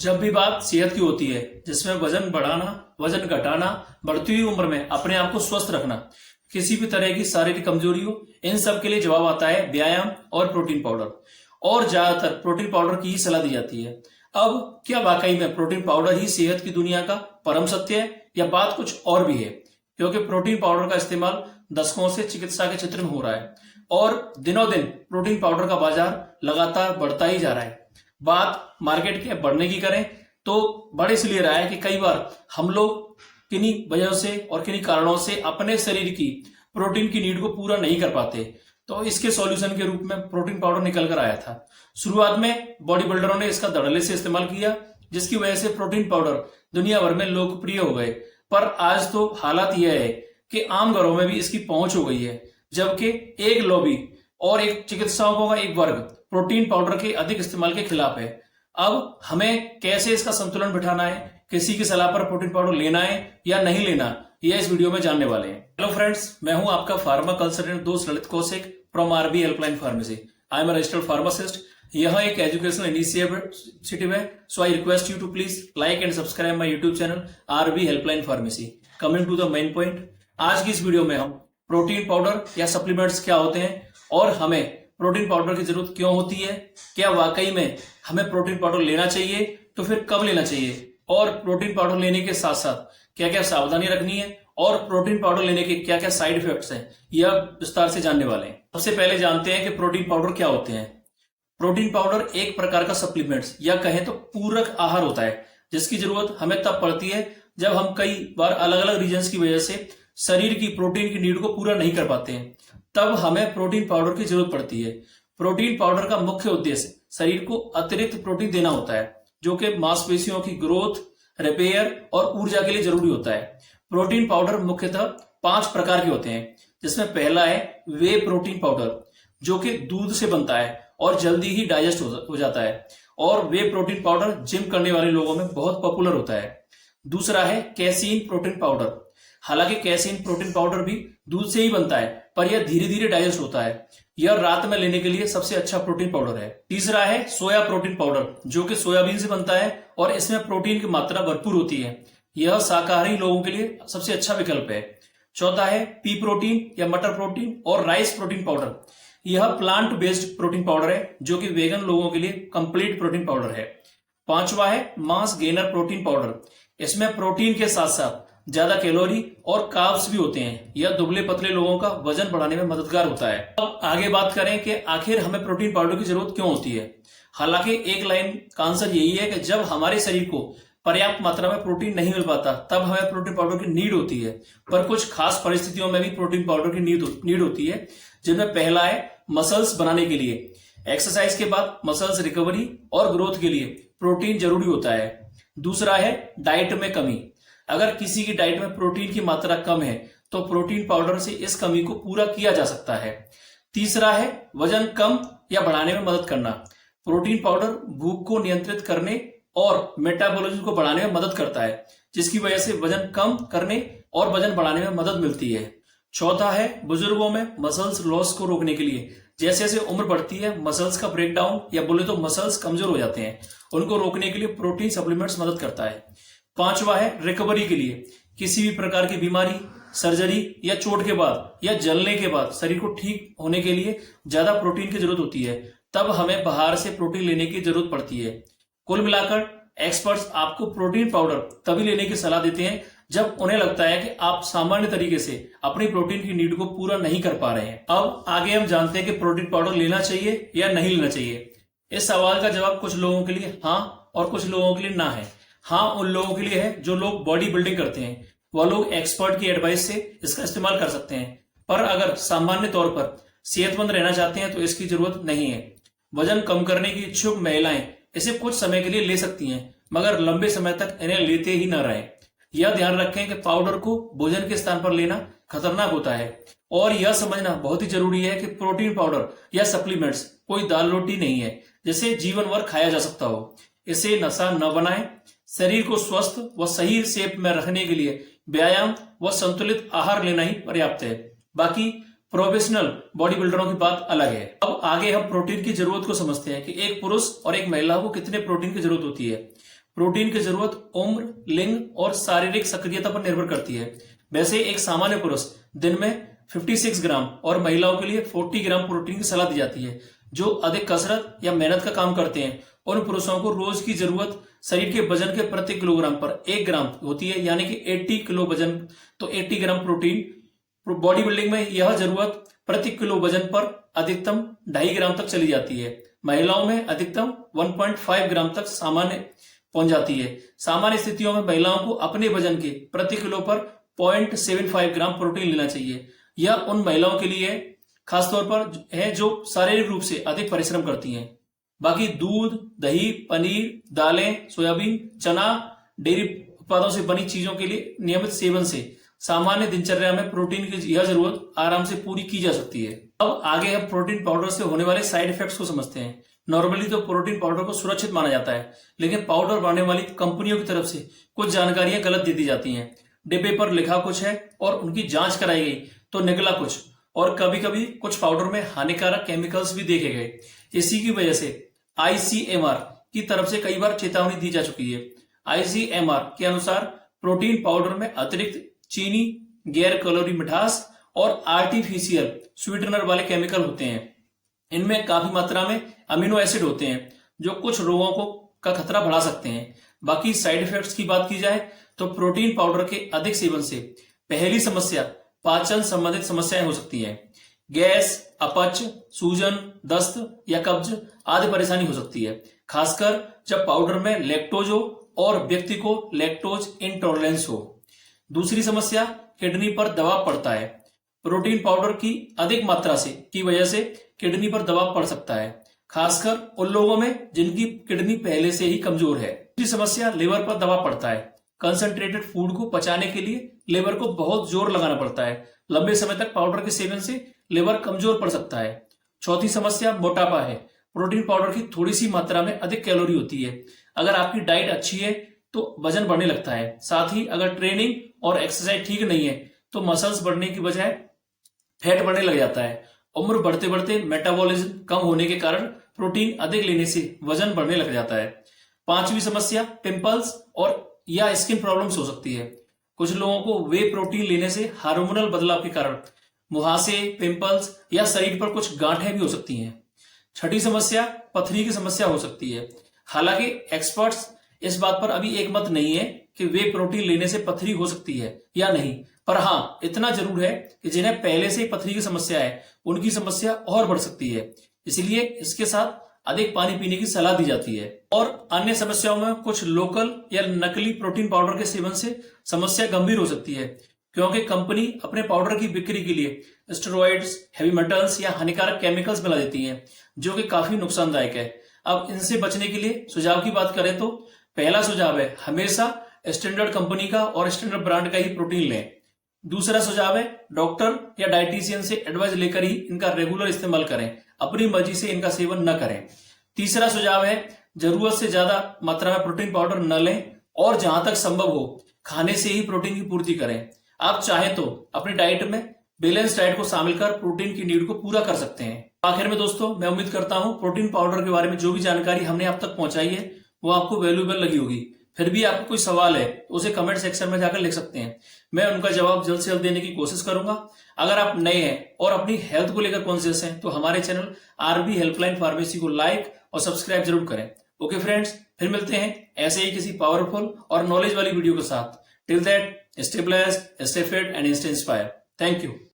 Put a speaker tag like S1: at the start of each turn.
S1: जब भी बात सेहत की होती है, जिसमें वजन बढ़ाना, वजन घटाना, बढ़ती हुई उम्र में अपने आप को स्वस्थ रखना, किसी भी तरह की शारीरिक कमजोरी हो, इन सब के लिए जवाब आता है व्यायाम और प्रोटीन पाउडर। और ज्यादातर प्रोटीन पाउडर की ही सलाह दी जाती है। अब क्या वाकई में प्रोटीन पाउडर ही सेहत की दुनिया का परम सत्य है, या बात कुछ और भी है? क्योंकि प्रोटीन पाउडर का इस्तेमाल दशकों से चिकित्सा के क्षेत्र में हो रहा है और दिनों दिन प्रोटीन पाउडर का बाजार लगातार बढ़ता ही जा रहा है। बात मार्केट के बढ़ने की करें तो बढ़ इसलिए रहा है कि कई बार हम लोग किन्हीं वजहों से और किन्हीं कारणों से अपने शरीर की प्रोटीन की नीड को पूरा नहीं कर पाते। तो इसके सॉल्यूशन के रूप में प्रोटीन पाउडर निकल कर आया था। शुरुआत में बॉडी बिल्डरों ने इसका धड़ल्ले से इस्तेमाल किया, जिसकी वजह से प्रोटीन पाउडर दुनिया भर में लोकप्रिय हो गए। पर आज तो हालात यह है कि आम घरों में भी इसकी पहुंच हो गई है, जबकि एक लॉबी और एक चिकित्सकों का एक वर्ग प्रोटीन पाउडर के अधिक इस्तेमाल के खिलाफ है। अब हमें कैसे इसका संतुलन बिठाना है, किसी की सलाह पर प्रोटीन पाउडर लेना है या नहीं लेना, यह इस वीडियो में जानने वाले हैं। हेलो फ्रेंड्स, मैं हूं आपका फार्मा कंसल्टेंट दोस्त Lalit Kaushik from RB helpline pharmacy. I am a registered pharmacist. यह एक एजुकेशनल इनिशिएटिव है, so I request you to please like and subscribe my YouTube channel RB helpline pharmacy. Coming to the main point, आज की इस video में हम protein powder या supplements क्या होते हैं और हमें प्रोटीन पाउडर की जरूरत क्यों होती है, क्या वाकई में हमें प्रोटीन पाउडर लेना चाहिए, तो फिर कब लेना चाहिए, और प्रोटीन पाउडर लेने के साथ साथ क्या क्या सावधानी रखनी है और प्रोटीन पाउडर लेने के क्या क्या साइड इफेक्ट्स हैं, यह विस्तार से जानने वाले हैं। सबसे पहले जानते हैं कि प्रोटीन पाउडर क्या होते हैं। प्रोटीन पाउडर एक प्रकार का सप्लीमेंट्स या कहें तो पूरक आहार होता है, जिसकी जरूरत हमें तब पड़ती है जब हम कई बार अलग अलग रीजंस की वजह से शरीर की प्रोटीन की नीड को पूरा नहीं कर पाते हैं, तब हमें प्रोटीन पाउडर की जरूरत पड़ती है। प्रोटीन पाउडर का मुख्य उद्देश्य शरीर को अतिरिक्त प्रोटीन देना होता है, जो कि मांसपेशियों की ग्रोथ, रिपेयर और ऊर्जा के लिए जरूरी होता है। प्रोटीन पाउडर मुख्यतः 5 प्रकार के होते हैं, जिसमें पहला है वे प्रोटीन पाउडर, जो कि दूध से बनता है और जल्दी ही डाइजेस्ट हो जाता है, और वे प्रोटीन पाउडर जिम करने वाले लोगों में बहुत पॉपुलर होता है। दूसरा है कैसीन प्रोटीन पाउडर। हालांकि कैसीन प्रोटीन पाउडर भी दूध से ही बनता है, पर यह धीरे धीरे डाइजेस्ट होता है। यह रात में लेने के लिए सबसे अच्छा प्रोटीन पाउडर है। तीसरा है सोया प्रोटीन पाउडर, जो कि सोयाबीन से बनता है और इसमें प्रोटीन की मात्रा भरपूर होती है। यह शाकाहारी लोगों के लिए सबसे अच्छा विकल्प है। चौथा है पी प्रोटीन या मटर प्रोटीन और राइस प्रोटीन पाउडर। यह प्लांट बेस्ड प्रोटीन पाउडर है, जो कि वेगन लोगों के लिए कंप्लीट प्रोटीन पाउडर है। पांचवा है मास गेनर प्रोटीन पाउडर। इसमें प्रोटीन के साथ साथ ज्यादा कैलोरी और कार्ब्स भी होते हैं। यह दुबले पतले लोगों का वजन बढ़ाने में मददगार होता है। अब आगे बात करें कि आखिर हमें प्रोटीन पाउडर की जरूरत क्यों होती है। हालांकि एक लाइन का आंसर यही है कि जब हमारे शरीर को पर्याप्त मात्रा में प्रोटीन नहीं मिल पाता, तब हमें प्रोटीन पाउडर की नीड होती है। पर कुछ खास परिस्थितियों में भी प्रोटीन पाउडर की नीड होती है, जिनमें पहला है मसल्स बनाने के लिए। एक्सरसाइज के बाद मसल्स रिकवरी और ग्रोथ के लिए प्रोटीन जरूरी होता है। दूसरा है डाइट में कमी। अगर किसी की डाइट में प्रोटीन की मात्रा कम है, तो प्रोटीन पाउडर से इस कमी को पूरा किया जा सकता है। तीसरा है वजन कम या बढ़ाने में मदद करना। प्रोटीन पाउडर भूख को नियंत्रित करने और मेटाबॉलिज्म को बढ़ाने में मदद करता है, जिसकी वजह से वजन कम करने और वजन बढ़ाने में मदद मिलती है। चौथा है बुजुर्गों में मसल्स लॉस को रोकने के लिए। जैसे जैसे उम्र बढ़ती है, मसल्स का ब्रेकडाउन या बोले तो मसल्स कमजोर हो जाते हैं, उनको रोकने के लिए प्रोटीन सप्लीमेंट्स मदद करता है। पांचवा है रिकवरी के लिए। किसी भी प्रकार की बीमारी, सर्जरी या चोट के बाद या जलने के बाद शरीर को ठीक होने के लिए ज्यादा प्रोटीन की जरूरत होती है, तब हमें बाहर से प्रोटीन लेने की जरूरत पड़ती है। कुल मिलाकर एक्सपर्ट्स आपको प्रोटीन पाउडर तभी लेने की सलाह देते हैं जब उन्हें लगता है कि आप सामान्य तरीके से अपनी प्रोटीन की नीड को पूरा नहीं कर पा रहे हैं। अब आगे हम जानते हैं कि प्रोटीन पाउडर लेना चाहिए या नहीं लेना चाहिए। इस सवाल का जवाब कुछ लोगों के लिए हाँ और कुछ लोगों के लिए ना है। हाँ उन लोगों के लिए है जो लोग बॉडी बिल्डिंग करते हैं, वह लोग एक्सपर्ट की एडवाइस से इसका इस्तेमाल कर सकते हैं। पर अगर सामान्य तौर पर सेहतमंद रहना चाहते हैं तो इसकी जरूरत नहीं है। वजन कम करने की इच्छुक महिलाएं इसे कुछ समय के लिए ले सकती हैं, मगर लंबे समय तक इन्हें लेते ही न रहें। यह ध्यान रखें कि पाउडर को भोजन के स्थान पर लेना खतरनाक होता है, और यह समझना बहुत ही जरूरी है कि प्रोटीन पाउडर या सप्लीमेंट्स कोई दाल रोटी नहीं है जिसे जीवन भर खाया जा सकता हो। इसे नशा न बनाएं। शरीर को स्वस्थ व सही शेप में रखने के लिए व्यायाम व संतुलित आहार लेना ही पर्याप्त है। बाकी प्रोफेशनल बॉडी बिल्डरों की बात अलग है। अब आगे हम प्रोटीन की जरूरत को समझते हैं कि एक पुरुष और एक महिला को कितने प्रोटीन की जरूरत होती है। प्रोटीन की जरूरत उम्र, लिंग और शारीरिक सक्रियता पर निर्भर करती है। वैसे एक सामान्य पुरुष दिन में 56 ग्राम और महिलाओं के लिए 40 ग्राम प्रोटीन की सलाह दी जाती है। जो अधिक कसरत या मेहनत का काम करते हैं उन पुरुषों को रोज की जरूरत शरीर के वजन के प्रति किलोग्राम पर 1 ग्राम होती है, यानी कि 80 किलो वजन तो 80 ग्राम प्रोटीन। बॉडी बिल्डिंग में यह जरूरत प्रति किलो वजन पर अधिकतम 2.5 ग्राम तक चली जाती है। महिलाओं में अधिकतम 1.5 ग्राम तक सामान्य पहुंच जाती है। सामान्य स्थितियों में महिलाओं को अपने वजन के प्रति किलो पर 0.75 ग्राम प्रोटीन लेना चाहिए। यह उन महिलाओं के लिए खासतौर पर है जो शारीरिक रूप से अधिक परिश्रम करती हैं। बाकी दूध, दही, पनीर, दालें, सोयाबीन, चना, डेयरी उत्पादों से बनी चीजों के लिए नियमित सेवन से सामान्य दिनचर्या में प्रोटीन की यह जरूरत आराम से पूरी की जा सकती है। अब आगे हम प्रोटीन पाउडर से होने वाले साइड इफेक्ट्स को समझते हैं। नॉर्मली तो प्रोटीन पाउडर को सुरक्षित माना जाता है, लेकिन पाउडर बनाने वाली कंपनियों की तरफ से कुछ जानकारियां गलत दे दी जाती हैं। डिब्बे पर लिखा कुछ है और उनकी जांच कराई गई तो निकला कुछ, और कभी कभी कुछ पाउडर में हानिकारक केमिकल्स भी देखे गए। इसी की वजह से ICMR की तरफ से कई बार चेतावनी दी जा चुकी है। ICMR के अनुसार प्रोटीन पाउडर में अतिरिक्त चीनी, गैर कैलोरी मिठास और आर्टिफिशियल स्वीटनर वाले केमिकल होते हैं। इनमें काफी मात्रा में अमीनो एसिड होते हैं जो कुछ रोगों का खतरा बढ़ा सकते हैं। बाकी साइड इफेक्ट्स की बात की जाए तो प्रोटीन पाउडर के अधिक सेवन से पहली समस्या पाचन संबंधित समस्याएं हो सकती हैं। गैस, अपच, सूजन, दस्त या कब्ज आदि परेशानी हो सकती है, खासकर जब पाउडर में लैक्टोज हो और व्यक्ति को लैक्टोज इंटॉलरेंस हो। दूसरी समस्या किडनी पर दबाव पड़ता है। प्रोटीन पाउडर की अधिक मात्रा की वजह से किडनी पर दबाव पड़ सकता है, खासकर उन लोगों में जिनकी किडनी पहले से ही कमजोर है। दूसरी समस्या लिवर पर दबाव पड़ता है। कंसंट्रेटेड फूड को पचाने के लिए लिवर को बहुत जोर लगाना पड़ता है। लंबे समय तक पाउडर के सेवन से लिवर कमजोर पड़ सकता है। चौथी समस्या मोटापा है। प्रोटीन पाउडर की थोड़ी सी मात्रा में अधिक कैलोरी होती है। अगर आपकी डाइट अच्छी है तो वजन बढ़ने लगता है। साथ ही अगर ट्रेनिंग और एक्सरसाइज ठीक नहीं है तो मसल्स बढ़ने की बजाय फैट बढ़ने लग जाता है। उम्र बढ़ते बढ़ते मेटाबॉलिज्म कम होने के कारण प्रोटीन अधिक लेने से वजन बढ़ने लग जाता है। पांचवी समस्या पिंपल्स और या स्किन प्रॉब्लम्स हो सकती है। कुछ लोगों को वे प्रोटीन लेने से हार्मोनल बदलाव के कारण मुहासे, पिंपल्स या शरीर पर कुछ गांठें भी हो सकती हैं। छठी समस्या पथरी की समस्या हो सकती है। हालांकि एक्सपर्ट्स इस बात पर अभी एक मत नहीं है कि वे प्रोटीन लेने से पथरी हो सकती है या नहीं, पर हाँ इतना जरूर है कि जिन्हें पहले से ही पथरी की समस्या है उनकी समस्या और बढ़ सकती है। इसलिए इसके साथ अधिक पानी पीने की सलाह दी जाती है। और अन्य समस्याओं में कुछ लोकल या नकली प्रोटीन पाउडर के सेवन से समस्या गंभीर हो सकती है, क्योंकि कंपनी अपने पाउडर की बिक्री के लिए स्टेरॉइड्स, हैवी मेटल्स या हानिकारक केमिकल्स मिला देती हैं, जो कि काफी नुकसानदायक है। अब इनसे बचने के लिए सुझाव की बात करें तो पहला सुझाव है हमेशा स्टैंडर्ड कंपनी का और स्टैंडर्ड ब्रांड का ही प्रोटीन लें। दूसरा सुझाव है डॉक्टर या डाइटिशियन से एडवाइस लेकर ही इनका रेगुलर इस्तेमाल करें, अपनी मर्जी से इनका सेवन न करें। तीसरा सुझाव है जरूरत से ज्यादा मात्रा में प्रोटीन पाउडर न लें और जहां तक संभव हो खाने से ही प्रोटीन की पूर्ति करें। आप चाहें तो अपनी डाइट में बैलेंस डाइट को शामिल कर प्रोटीन की नीड को पूरा कर सकते हैं। आखिर में दोस्तों मैं उम्मीद करता हूं प्रोटीन पाउडर के बारे में जो भी जानकारी हमने आप तक पहुंचाई है वो आपको वैल्यूएबल लगी होगी। फिर भी आपको कोई सवाल है तो उसे कमेंट सेक्शन में जाकर लिख सकते हैं, मैं उनका जवाब जल्द से जल्द देने की कोशिश करूंगा। अगर आप नए हैं और अपनी हेल्थ को लेकर कॉन्शियस हैं तो हमारे चैनल RB हेल्पलाइन फार्मेसी को लाइक और सब्सक्राइब जरूर करें। ओके फ्रेंड्स, फिर मिलते हैं ऐसे ही किसी पावरफुल और नॉलेज वाली वीडियो के साथ। Till that, stay blessed, stay fit and stay inspired. Thank you.